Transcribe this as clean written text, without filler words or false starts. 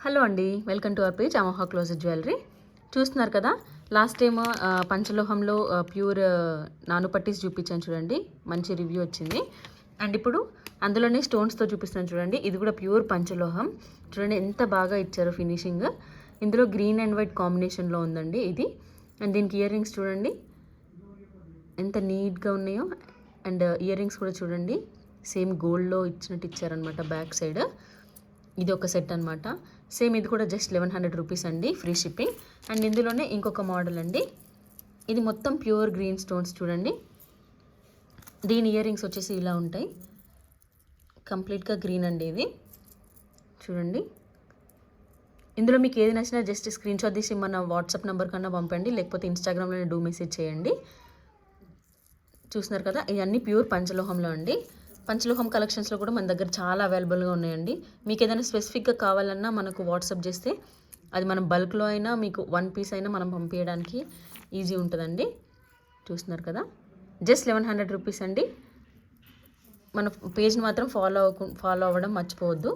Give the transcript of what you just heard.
Hello అండి, welcome to our page Amoha closet jewellery. చూస్తున్నారు కదా, లాస్ట్ టైం పంచలోహంలో ప్యూర్ నానుపట్టీస్ చూపించాను చూడండి, మంచి రివ్యూ వచ్చింది. అండ్ ఇప్పుడు అందులోనే స్టోన్స్తో చూపిస్తున్నాను చూడండి, ఇది కూడా ప్యూర్ పంచలోహం. చూడండి ఎంత బాగా ఇచ్చారో ఫినిషింగ్. ఇందులో గ్రీన్ అండ్ వైట్ కాంబినేషన్లో ఉందండి ఇది. అండ్ దీనికి ఇయర్ రింగ్స్ చూడండి ఎంత నీట్గా ఉన్నాయో. అండ్ ఇయర్ రింగ్స్ కూడా చూడండి సేమ్ గోల్డ్లో ఇచ్చినట్టు ఇచ్చారనమాట బ్యాక్ సైడ్. ఇది ఒక సెట్ అనమాట. సేమ్ ఇది కూడా జస్ట్ 1100 రూపీస్ అండి, ఫ్రీ షిప్పింగ్. అండ్ ఇందులోనే ఇంకొక మోడల్ అండి, ఇది మొత్తం ప్యూర్ గ్రీన్ స్టోన్స్ చూడండి. దీని ఇయర్ రింగ్స్ వచ్చేసి ఇలా ఉంటాయి, కంప్లీట్గా గ్రీన్ అండి ఇది చూడండి. ఇందులో మీకు ఏది నచ్చినా జస్ట్ స్క్రీన్ షాట్ తీసి మన వాట్సాప్ నెంబర్ కన్నా పంపండి, లేకపోతే ఇన్స్టాగ్రామ్లోనే డూ మెసేజ్ చేయండి. చూస్తున్నారు కదా, ఇవన్నీ ప్యూర్ పంచలోహంలో అండి. పంచలోహం కలెక్షన్స్లో కూడా మన దగ్గర చాలా అవైలబుల్గా ఉన్నాయండి. మీకు ఏదైనా స్పెసిఫిక్గా కావాలన్నా మనకు వాట్సాప్ చేస్తే అది మనం బల్క్లో అయినా మీకు 1 పీస్ అయినా మనం పంపించడానికి ఈజీ ఉంటుందండి. చూస్తున్నారు కదా, జస్ట్ 1100 రూపీస్ అండి. మన పేజ్ని మాత్రం ఫాలో అవ్వడం మర్చిపోవద్దు.